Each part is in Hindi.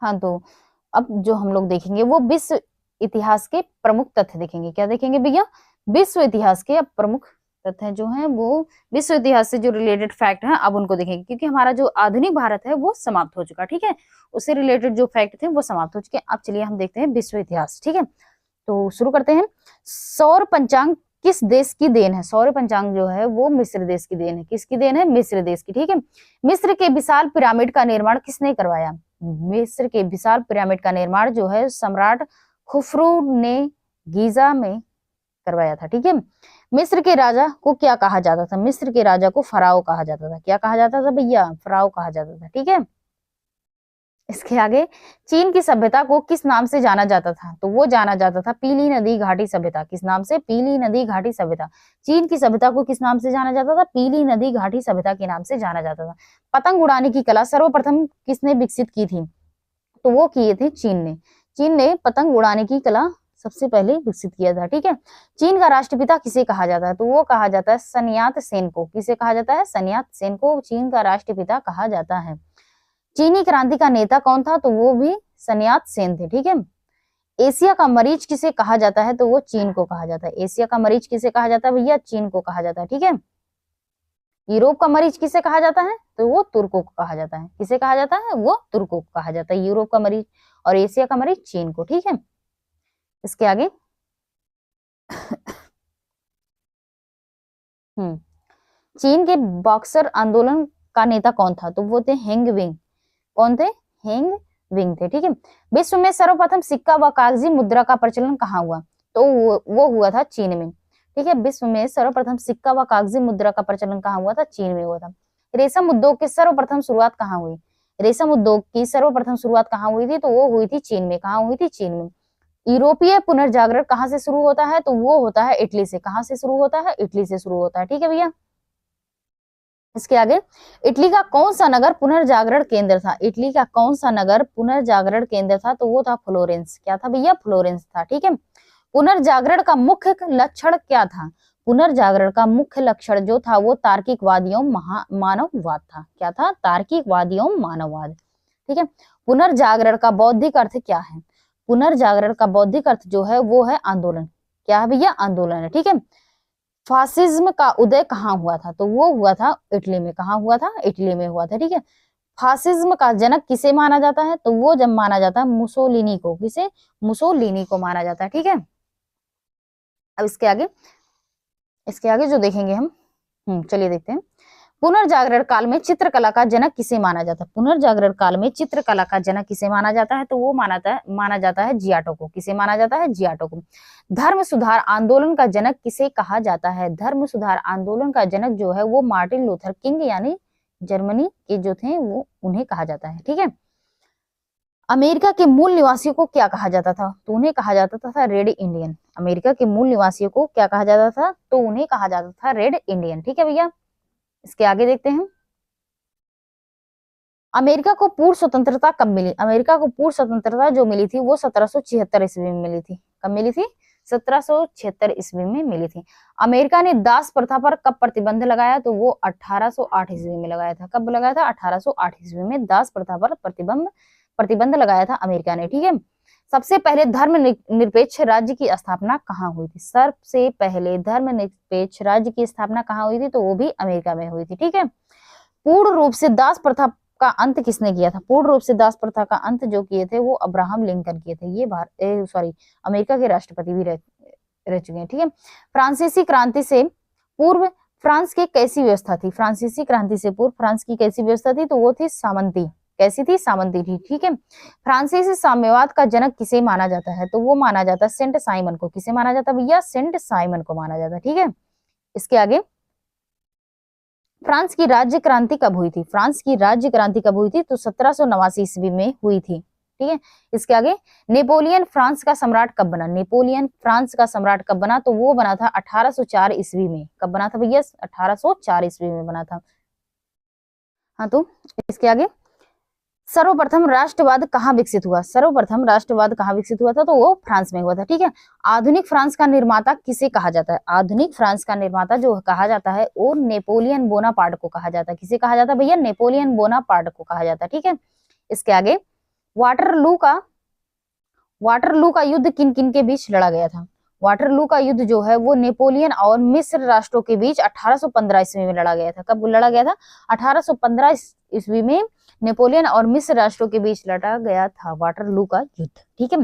हाँ, तो अब जो हम लोग देखेंगे वो विश्व इतिहास के प्रमुख तथ्य देखेंगे। क्या देखेंगे भैया? विश्व इतिहास के अब प्रमुख तथ्य जो हैं वो विश्व इतिहास से जो रिलेटेड फैक्ट हैं अब उनको देखेंगे, क्योंकि हमारा जो आधुनिक भारत है वो समाप्त हो चुका, ठीक है। उससे रिलेटेड जो फैक्ट थे वो समाप्त हो चुके हैं। अब चलिए हम देखते हैं विश्व इतिहास, ठीक है। तो शुरू करते हैं। सौर पंचांग किस देश की देन है? सौर पंचांग जो है वो मिस्र देश की देन है। किसकी देन है? मिस्र देश की, ठीक है। मिस्र के विशाल पिरामिड का निर्माण किसने करवाया? मिस्र के विशाल पिरामिड का निर्माण जो है सम्राट खुफरू ने गीजा में करवाया था, ठीक है। मिस्र के राजा को क्या कहा जाता था? मिस्र के राजा को फराओ कहा जाता था। क्या कहा जाता था भैया? फराओ कहा जाता था, ठीक है। इसके आगे, चीन की सभ्यता को किस नाम से जाना जाता था? तो वो जाना जाता था पीली नदी घाटी सभ्यता। किस नाम से? पीली नदी घाटी सभ्यता। चीन की सभ्यता को किस नाम से जाना जाता था? पीली नदी घाटी सभ्यता के नाम से जाना जाता था। पतंग उड़ाने की कला सर्वप्रथम किसने विकसित की थी? तो वो किए थे चीन ने। चीन ने पतंग उड़ाने की कला सबसे पहले विकसित किया था, ठीक है। चीन का राष्ट्रपिता किसे कहा जाता है? तो वो कहा जाता है सन्यात सेन को। किसे कहा जाता है? सन्यात सेन को चीन का राष्ट्रपिता कहा जाता है। चीनी क्रांति का नेता कौन था? तो वो भी सन्यात सेन थे, ठीक है। एशिया का मरीज किसे कहा जाता है? तो वो चीन को कहा जाता है। एशिया का मरीज किसे कहा जाता है भैया? चीन को कहा जाता है, ठीक है। यूरोप का मरीज किसे कहा जाता है? तो वो तुर्कों को कहा जाता है। किसे कहा जाता है? वो तुर्कों को कहा जाता है, यूरोप का मरीज। और एशिया का मरीज चीन को, ठीक है। इसके आगे चीन के बॉक्सर आंदोलन का नेता कौन था? तो वो थे हेंग विंग। कौन थे? हेंग विंग थे, ठीक है। विश्व में सर्वप्रथम सिक्का व कागजी मुद्रा का प्रचलन कहाँ हुआ? तो वो हुआ था चीन में, ठीक है। विश्व में सर्वप्रथम सिक्का व कागजी मुद्रा का प्रचलन कहाँ हुआ था? चीन में हुआ था। रेशम उद्योग की सर्वप्रथम शुरुआत कहाँ हुई? रेशम उद्योग की सर्वप्रथम शुरुआत कहाँ हुई थी? तो वो हुई थी चीन में। कहाँ हुई थी? चीन में। यूरोपीय पुनर्जागरण कहाँ से शुरू होता है? तो वो होता है इटली से। कहाँ से शुरू होता है? इटली से शुरू होता है, ठीक है भैया। इसके आगे, इटली का कौन सा नगर पुनर्जागरण केंद्र था? इटली का कौन सा नगर पुनर्जागरण केंद्र था? तो वो था फ्लोरेंस। क्या था भैया? फ्लोरेंस था, ठीक है। पुनर्जागरण का मुख्य लक्षण क्या था? पुनर्जागरण का मुख्य लक्षण जो था वो तार्किकवाद एवं मानववाद था। क्या था? तार्किकवाद एवं मानववाद, ठीक है। पुनर्जागरण का बौद्धिक अर्थ क्या है? पुनर्जागरण का बौद्धिक अर्थ जो है वो है आंदोलन। क्या है भैया? आंदोलन है, ठीक है। फासिज्म का उदय कहाँ हुआ था? तो वो हुआ था इटली में। कहाँ हुआ था? इटली में हुआ था, ठीक है। फासिज्म का जनक किसे माना जाता है? तो वो जब माना जाता है मुसोलिनी को। किसे? मुसोलिनी को माना जाता है, ठीक है। अब इसके आगे जो देखेंगे हम, चलिए देखते हैं। पुनर्जागरण काल में चित्रकला का जनक किसे माना जाता है? पुनर्जागरण काल में चित्रकला का जनक किसे माना जाता है? तो वो माना जाता है जियाटो को। किसे माना जाता है? जियाटो को। धर्म सुधार आंदोलन का जनक किसे कहा जाता है? धर्म सुधार आंदोलन का जनक जो है वो मार्टिन लूथर किंग यानी जर्मनी के जो थे वो उन्हें कहा जाता है, ठीक है। अमेरिका के मूल निवासियों को क्या कहा जाता था? तो उन्हें कहा जाता था रेड इंडियन। अमेरिका के मूल निवासियों को क्या कहा जाता था? तो उन्हें कहा जाता था रेड इंडियन, ठीक है भैया। इसके आगे देखते हैं। अमेरिका को पूर्ण स्वतंत्रता कब मिली? अमेरिका को पूर्ण स्वतंत्रता जो मिली थी वो 1776 ईस्वी में मिली थी। कब मिली थी? 1776 ईस्वी में मिली थी। अमेरिका ने दास प्रथा पर कब प्रतिबंध लगाया? तो वो 1808 ईस्वी में लगाया था। कब लगाया था? 1808 ईस्वी में दास प्रथा पर प्रतिबंध लगाया था अमेरिका ने, ठीक है। सबसे पहले धर्म निरपेक्ष राज्य की स्थापना कहाँ हुई थी? सबसे पहले धर्म निरपेक्ष राज्य की स्थापना कहाँ हुई थी? तो वो भी अमेरिका में हुई थी, ठीक है। पूर्ण रूप से दास प्रथा का अंत किसने किया था? पूर्ण रूप से दास प्रथा का अंत जो किए थे वो अब्राहम लिंकन किए थे। ये अमेरिका के राष्ट्रपति भी रह चुके हैं, ठीक है। फ्रांसीसी क्रांति से पूर्व फ्रांस की कैसी व्यवस्था थी? फ्रांसीसी क्रांति से पूर्व फ्रांस की कैसी व्यवस्था थी? तो वो थी सामंती। कैसी थी? सामंती थी, ठीक है। फ्रांसीसी साम्यवाद का जनक किसे माना जाता है? तो वो माना जाता है सेंट साइमन को। किसे माना जाता है भैया? सेंट साइमन को माना जाता है, ठीक है। इसके आगे, फ्रांस की राज्य क्रांति कब हुई थी? फ्रांस की राज्य क्रांति कब हुई थी? तो 1789 ईस्वी में हुई थी, ठीक है। इसके आगे, नेपोलियन फ्रांस का सम्राट कब बना? नेपोलियन फ्रांस का सम्राट कब बना? तो वो बना था 1804 ईस्वी में। कब बना था भैया? 1804 ईस्वी में बना था। हाँ, तो इसके आगे, सर्वप्रथम राष्ट्रवाद कहाँ विकसित हुआ? सर्वप्रथम राष्ट्रवाद कहाँ विकसित हुआ था? तो वो फ्रांस में हुआ था, ठीक है। आधुनिक फ्रांस का निर्माता किसे कहा जाता है? आधुनिक फ्रांस का निर्माता जो कहा जाता है वो नेपोलियन बोनापार्ट को कहा जाता है। किसे कहा जाता है भैया? नेपोलियन बोनापार्ट को कहा जाता है, ठीक है। इसके आगे, वाटरलू का युद्ध किन किन के बीच लड़ा गया था? वाटरलू का युद्ध जो है वो नेपोलियन और मिस्र राष्ट्रों के बीच 1815 ईस्वी में लड़ा गया था। कब लड़ा गया था? 1815 ईस्वी में नेपोलियन और मिस्र राष्ट्रों के बीच लड़ा गया था वाटरलू का युद्ध। ठीक है।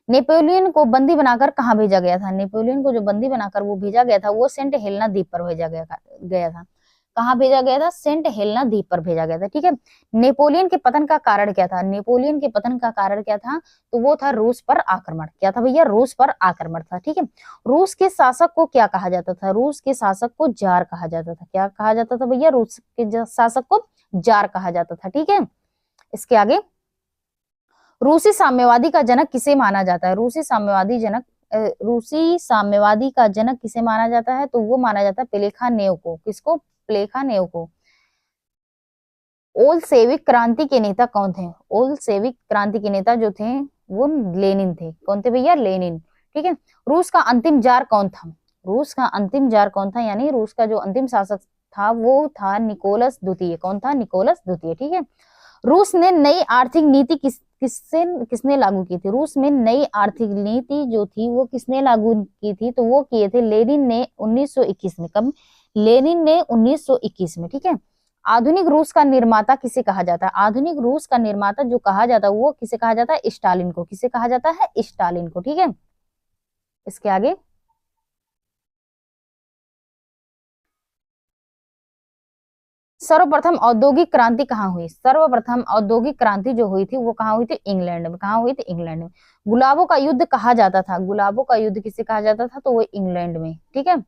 नेपोलियन को बंदी बनाकर कहाँ भेजा गया था? नेपोलियन को जो बंदी बनाकर वो भेजा गया था वो सेंट हेलेना द्वीप पर भेजा गया था। कहाँ भेजा गया था? सेंट हेलेना द्वीप पर भेजा गया था। ठीक है। नेपोलियन के पतन का कारण क्या था? नेपोलियन के पतन का कारण क्या था? तो वो था रूस पर आक्रमण। क्या था भैया? रूस पर आक्रमण था। ठीक है। रूस के शासक को क्या कहा जाता था? रूस के शासक को जार कहा जाता था। क्या कहा जाता था भैया? रूस के शासक को जार कहा जाता था। ठीक है। इसके आगे, रूसी साम्यवादी का जनक किसे माना जाता है? रूसी साम्यवादी का जनक किसे माना जाता है? तो वो माना जाता है प्लेखानेव को। किसको? प्लेखानेव को। ओल्शेविक क्रांति के नेता कौन थे? ओल्शेविक क्रांति के नेता जो थे वो लेनिन थे। कौन थे भैया? लेनिन। ठीक है। रूस का अंतिम जार कौन था? रूस का अंतिम जार कौन था? यानी रूस का जो अंतिम शासक था वो था निकोलस द्वितीय। कौन था? निकोलस द्वितीय। ठीक है। रूस ने नई आर्थिक नीति किसने लागू की थी? रूस में नई आर्थिक नीति जो थी वो किसने लागू की थी? तो वो किए थे लेनिन ने 1921 में। कब? लेनिन ने 1921 में। ठीक है। आधुनिक रूस का निर्माता किसे कहा जाता है? आधुनिक रूस का निर्माता जो कहा जाता है वो किसे कहा जाता है? स्टालिन को। किसे कहा जाता है? स्टालिन को। ठीक है। इसके आगे, सर्वप्रथम औद्योगिक क्रांति कहाँ हुई? सर्वप्रथम औद्योगिक क्रांति जो हुई थी वो कहाँ हुई थी? इंग्लैंड में। कहाँ हुई थी? इंग्लैंड में। गुलाबों का युद्ध कहा जाता था? गुलाबों का युद्ध किसे कहा जाता था? तो वो इंग्लैंड में। ठीक है।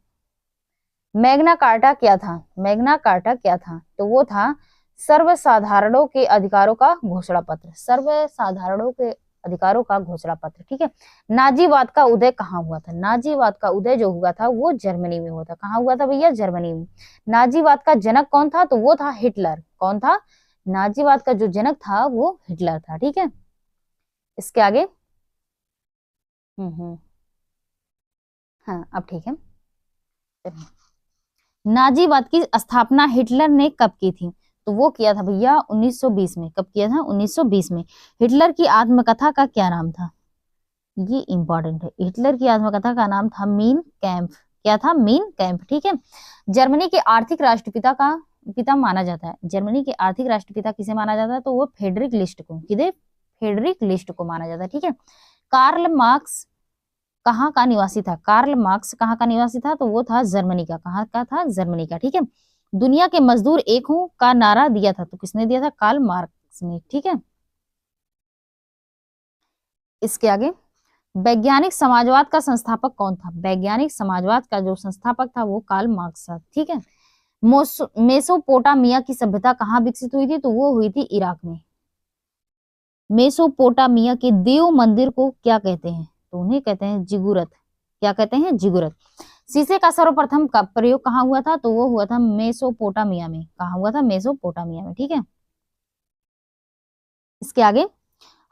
मैग्ना कार्टा क्या था? मैग्ना कार्टा क्या था? तो वो था सर्वसाधारणों के अधिकारों का घोषणा पत्र। सर्वसाधारणों के अधिकारों का घोषणा पत्र। ठीक है। नाजीवाद का उदय कहाँ हुआ था? नाजीवाद का उदय जो हुआ था वो जर्मनी में हुआ था। कहाँ हुआ था भैया? जर्मनी में। नाजीवाद का जनक कौन था? तो वो था हिटलर। कौन था? नाजीवाद का जो जनक था वो हिटलर था। ठीक है। इसके आगे, हाँ अब ठीक है। नाजीवाद की स्थापना हिटलर ने कब की थी? तो वो किया था भैया 1920 में। कब किया था? 1920 में। हिटलर की आत्मकथा का क्या नाम था? ये इंपॉर्टेंट है। हिटलर की आत्मकथा का नाम था मीन कैंप। क्या था? Mean camp. ठीक है। जर्मनी के आर्थिक राष्ट्रपिता का पिता माना जाता है। जर्मनी के आर्थिक राष्ट्रपिता किसे माना जाता है? तो वो फ्रेडरिक लिस्ट को। किसे? फ्रेडरिक लिस्ट को माना जाता है। ठीक है। कार्ल मार्क्स कहाँ का निवासी था? कार्ल मार्क्स कहाँ का निवासी था? तो वो था जर्मनी का। कहाँ का था? जर्मनी का। ठीक है। दुनिया के मजदूर एक हूं का नारा दिया था तो किसने दिया था? कार्ल मार्क्स ने। ठीक है। इसके आगे, वैज्ञानिक समाजवाद का संस्थापक कौन था? वैज्ञानिक समाजवाद का जो संस्थापक था वो कार्ल मार्क्स था। ठीक है। मेसोपोटामिया की सभ्यता कहाँ विकसित हुई थी? तो वो हुई थी इराक में। मेसोपोटामिया के देव मंदिर को क्या कहते हैं? तो उन्हें कहते हैं जिगुरत। क्या कहते हैं? जिगुरत। शीशे का सर्वप्रथम का प्रयोग कहाँ हुआ था? तो वो हुआ था मेसोपोटामिया में। कहाँ हुआ था? मेसोपोटामिया में। ठीक है। इसके आगे,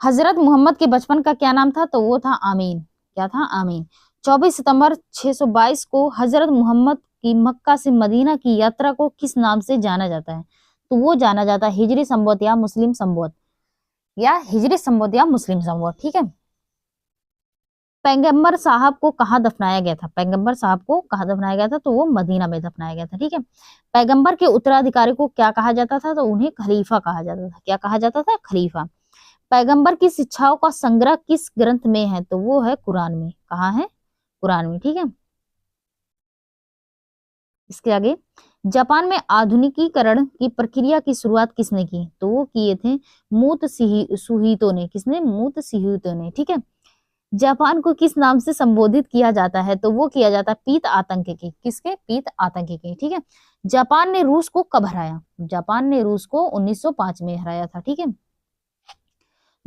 हजरत मोहम्मद के बचपन का क्या नाम था? तो वो था आमीन। क्या था? आमीन। 24 सितंबर 622 को हजरत मोहम्मद की मक्का से मदीना की यात्रा को किस नाम से जाना जाता है? तो वो जाना जाता है हिजरी संवत या मुस्लिम संवत, या हिजरी संवत या मुस्लिम संवत। ठीक है। पैगंबर साहब को कहाँ दफनाया गया था? पैगंबर साहब को कहाँ दफनाया गया था? तो वो मदीना में दफनाया गया था। ठीक है। पैगंबर के उत्तराधिकारी को क्या कहा जाता था? तो उन्हें खलीफा कहा जाता था। क्या कहा जाता था? खलीफा। पैगंबर की शिक्षाओं का संग्रह किस ग्रंथ में है? तो वो है कुरान में। कहाँ है? कुरान में। ठीक है। इसके आगे, जापान में आधुनिकीकरण की प्रक्रिया की शुरुआत किसने की? तो वो किए थे सुहीतो ने। किसने? मूत सुहीतो ने। ठीक है। जापान को किस नाम से संबोधित किया जाता है? तो वो किया जाता है पीत आतंक के। किसके? पीत आतंक के। ठीक है। जापान ने रूस को कब हराया? जापान ने रूस को 1905 में हराया था। ठीक है।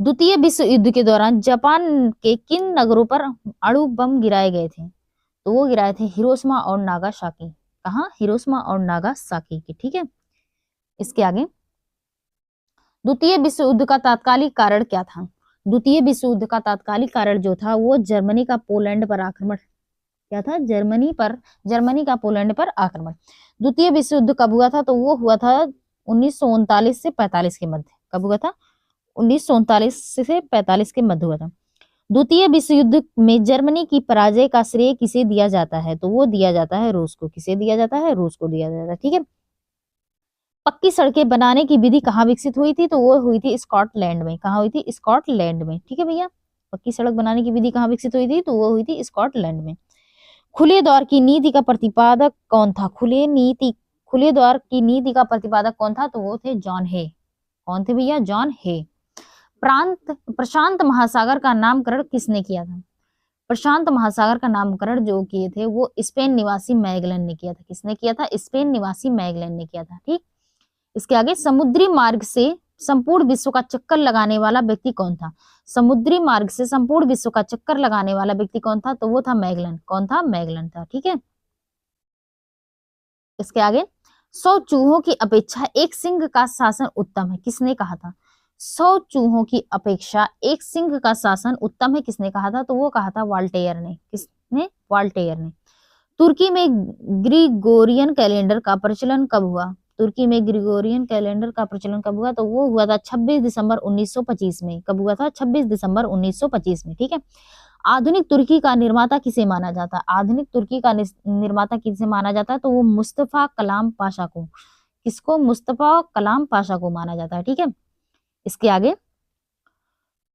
द्वितीय विश्व युद्ध के दौरान जापान के किन नगरों पर अणु बम गिराए गए थे? तो वो गिराए थे हिरोशिमा और नागासाकी। कहाँ? हिरोशिमा और नागासाकी की। ठीक है। इसके आगे, द्वितीय विश्व युद्ध का तात्कालिक कारण क्या था? द्वितीय विश्व युद्ध का तात्कालिक कारण जो था वो जर्मनी का पोलैंड पर आक्रमण। क्या था? जर्मनी का पोलैंड पर आक्रमण। द्वितीय विश्व युद्ध कब हुआ था? तो वो हुआ था 1939 से 45 के मध्य। कब हुआ था? 1939 से 45 के मध्य हुआ था। द्वितीय विश्व युद्ध में जर्मनी की पराजय का श्रेय किसे दिया जाता है? तो वो दिया जाता है रूस को। किसे दिया जाता है? रूस को दिया जाता है। ठीक है। पक्की सड़कें बनाने की विधि कहाँ विकसित हुई थी? तो वो हुई थी स्कॉटलैंड में। कहाँ हुई थी? स्कॉटलैंड में। ठीक है भैया। पक्की सड़क बनाने की विधि कहाँ विकसित हुई थी? तो वो हुई थी स्कॉटलैंड में। खुले द्वार की नीति का प्रतिपादक कौन था? खुले द्वार की नीति का प्रतिपादक कौन था? तो वो थे जॉन हे। कौन थे भैया? जॉन हे। प्रशांत महासागर का नामकरण किसने किया था? प्रशांत महासागर का नामकरण जो किए थे वो स्पेन निवासी मैगलन ने किया था। किसने किया था? स्पेन निवासी मैगलन ने किया था। ठीक। इसके आगे, समुद्री मार्ग से संपूर्ण विश्व का चक्कर लगाने वाला व्यक्ति कौन था? समुद्री मार्ग से संपूर्ण विश्व का चक्कर लगाने वाला व्यक्ति कौन था? तो वो था मैगलन। कौन था? मैगलन था। ठीक है। इसके आगे, 100 चूहों की अपेक्षा एक सिंह का शासन उत्तम है, किसने कहा था? 100 चूहों की अपेक्षा एक सिंह का शासन उत्तम है, किसने कहा था? तो वो कहा था वाल्टेयर ने। किसने? वाल्टेयर ने। तुर्की में ग्रिगोरियन कैलेंडर का प्रचलन कब हुआ? तुर्की में ग्रिगोरियन कैलेंडर का प्रचलन कब हुआ? तो वो हुआ था 26 दिसंबर 1925 में। कब हुआ था? 26 दिसंबर 1925 में। ठीक है। आधुनिक तुर्की का निर्माता किसे माना जाता है? आधुनिक तुर्की का निर्माता किसे माना जाता है? तो वो मुस्तफा कलाम पाशा को। किसको? मुस्तफा कलाम पाशा को माना जाता है। ठीक है। इसके आगे,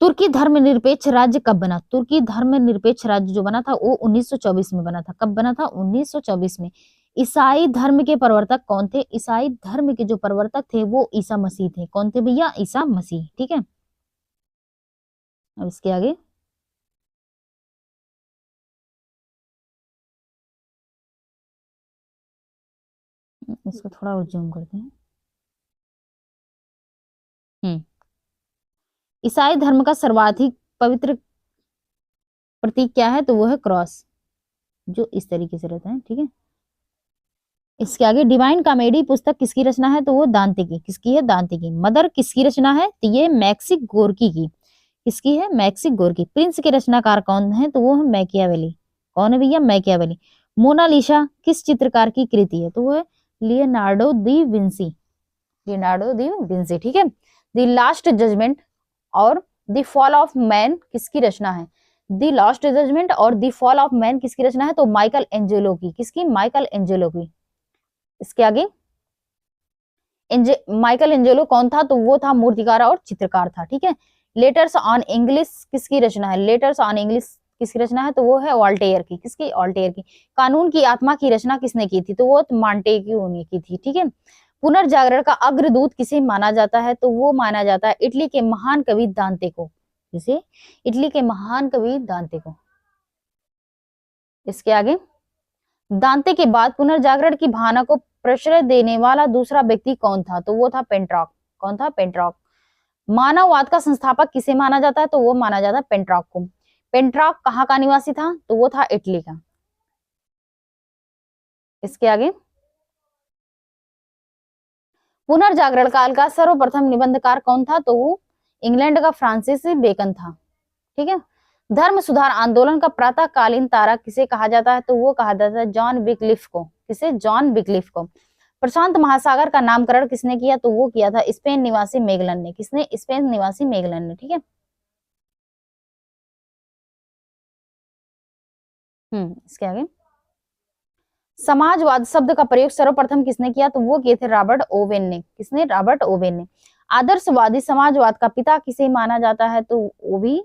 तुर्की धर्मनिरपेक्ष राज्य कब बना? तुर्की धर्मनिरपेक्ष राज्य जो बना था वो 1924 में बना था। कब बना था? 1924 में। ईसाई धर्म के प्रवर्तक कौन थे? ईसाई धर्म के जो प्रवर्तक थे वो ईसा मसीह थे। कौन थे भैया? ईसा मसीह। ठीक है। अब इसके आगे, इसको थोड़ा और जूम करते हैं। हम्म ईसाई धर्म का सर्वाधिक पवित्र प्रतीक क्या है? तो वो है क्रॉस, जो इस तरीके से रहता है। ठीक है। इसके आगे, डिवाइन कॉमेडी पुस्तक किसकी रचना है? तो वो दांते की। किसकी है? दांते की। मदर किसकी रचना है? तो ये मैक्सिक गोर्की की। किसकी है? मैक्सिक गोर्की। प्रिंस के रचनाकार कौन है? तो वो है मैकियावेली। कौन है भैया? मैकियावेली। मोनालिसा किस चित्रकार की कृति है? तो वो है लियोनार्डो दी विंसी। लियोनार्डो दी विंसी। ठीक है। द लास्ट जजमेंट और द फॉल ऑफ मैन किसकी रचना है? द लास्ट जजमेंट और द फॉल ऑफ मैन किसकी रचना है? तो माइकल एंजेलो की। किसकी? माइकल एंजेलो की। इसके आगे, माइकल एंजेलो कौन था? तो वो था मूर्तिकार और चित्रकार था। ठीक है। लेटर्स ऑन इंग्लिश किसकी रचना है? लेटर्स ऑन इंग्लिश किसकी रचना है? तो वो है वॉल्टेयर की। किसकी? वॉल्टेयर की। कानून की आत्मा की रचना किसने की थी? तो वो मॉन्टेग्यू ने की थी। ठीक है। पुनर्जागरण का अग्रदूत किसे माना जाता है? तो वो माना जाता है इटली के महान कवि दांते को। किसे? इटली के महान कवि दांते को। इसके आगे, दांते के बाद पुनर्जागरण की भावना को प्रश्रय देने वाला दूसरा व्यक्ति कौन था? तो वो था पेंट्रॉक। कौन था? पेंट्रॉक। मानववाद का संस्थापक किसे माना जाता है? तो वो माना जाता है पेंट्रॉक को। पेंट्रॉक कहाँ का निवासी था? तो वो था इटली का। इसके आगे, पुनर्जागरण काल का सर्वप्रथम निबंधकार कौन था? तो वो इंग्लैंड का फ्रांसिस बेकन था। ठीक है। धर्म सुधार आंदोलन का प्रातःकालीन तारा किसे कहा जाता है? तो वो कहा जाता है जॉन विक्लिफ को। किसे? जॉन विक्लिफ को। प्रशांत महासागर का नामकरण किसने किया? तो वो किया था स्पेन निवासी मेगलन ने। किसने? स्पेन निवासी मेगलन ने। ठीक है। इसके आगे, समाजवाद शब्द का प्रयोग सर्वप्रथम किसने किया? तो वो किए थे रॉबर्ट ओवेन ने। किसने? रॉबर्ट ओवेन ने। आदर्शवादी समाजवाद का पिता किसे माना जाता है? तो वो भी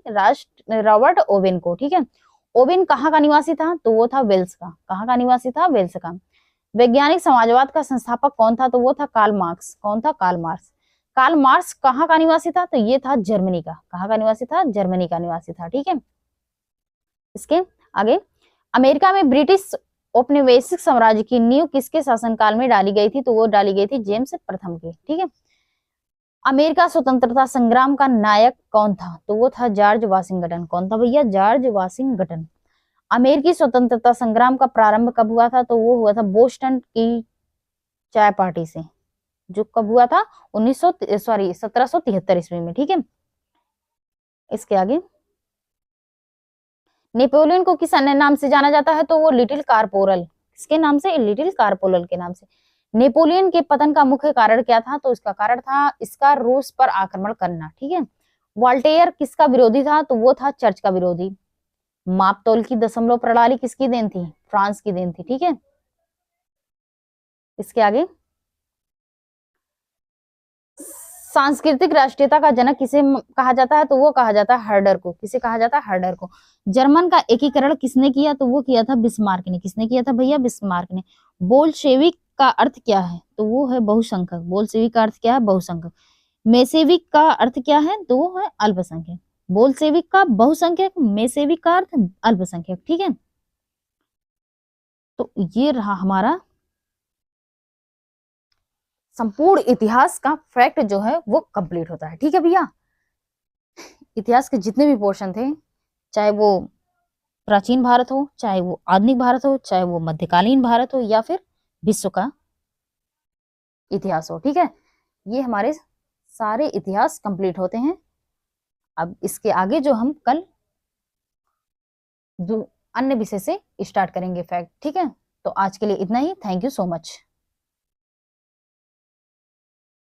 रॉबर्ट ओवेन को। ठीक है। ओवेन कहाँ का निवासी था? तो वो था वेल्स का। कहाँ का निवासी था? वेल्स का। वैज्ञानिक समाजवाद का संस्थापक कौन था? तो वो था कार्ल मार्क्स। कौन था? Karl Marx. कार्ल मार्क्स कहाँ का निवासी था? तो ये था जर्मनी का। कहाँ का निवासी था? जर्मनी का निवासी था। ठीक है। इसके आगे, अमेरिका में ब्रिटिश औपनिवेशिक साम्राज्य की नींव किसके शासनकाल में डाली गई थी? तो वो डाली गई थी जेम्स प्रथम की। ठीक है। अमेरिका स्वतंत्रता संग्राम का नायक कौन था? तो वो था जॉर्ज वाशिंगटन। कौन था भैया? George Washington. अमेरिकी स्वतंत्रता संग्राम का प्रारंभ कब हुआ था? तो वो हुआ था बोस्टन की चाय पार्टी से। जो कब हुआ था? 1773 ईस्वी में। ठीक है। इसके आगे, नेपोलियन को किस अन्य नाम से जाना जाता है? तो वो लिटिल कारपोरल। किसके नाम से? लिटिल कारपोरल के नाम से। नेपोलियन के पतन का मुख्य कारण क्या था? तो इसका कारण था इसका रूस पर आक्रमण करना। ठीक है। वॉल्टेयर किसका विरोधी था? तो वो था चर्च का विरोधी। मापतोल की दशमलव प्रणाली किसकी देन थी? फ्रांस की देन थी। ठीक है, इसके आगे, सांस्कृतिक राष्ट्रीयता का जनक किसे कहा जाता है? तो वो कहा जाता है हर्डर को। किसे कहा जाता है? हर्डर को। जर्मन का एकीकरण किसने किया? तो वो किया था बिस्मार्क ने। किसने किया था भैया? बिस्मार्क ने। बोल्शेविक का अर्थ क्या है? तो वो है बहुसंख्यक। बोल्शेविक का अर्थ क्या है? बहुसंख्यक। मेसेविक का अर्थ क्या है? तो वो है अल्पसंख्यक। बोल्शेविक का बहुसंख्यक, मेसेविक का अर्थ अल्पसंख्यक। ठीक है, तो ये रहा हमारा संपूर्ण इतिहास का फैक्ट जो है वो कंप्लीट होता है। ठीक है भैया, इतिहास के जितने भी पोर्शन थे, चाहे वो प्राचीन भारत हो, चाहे वो आधुनिक भारत हो, चाहे वो मध्यकालीन भारत हो, या फिर विश्व का इतिहास हो, ठीक है, ये हमारे सारे इतिहास कंप्लीट होते हैं। अब इसके आगे जो हम कल जो अन्य विषय से स्टार्ट करेंगे फैक्ट। ठीक है, तो आज के लिए इतना ही। Thank you so much.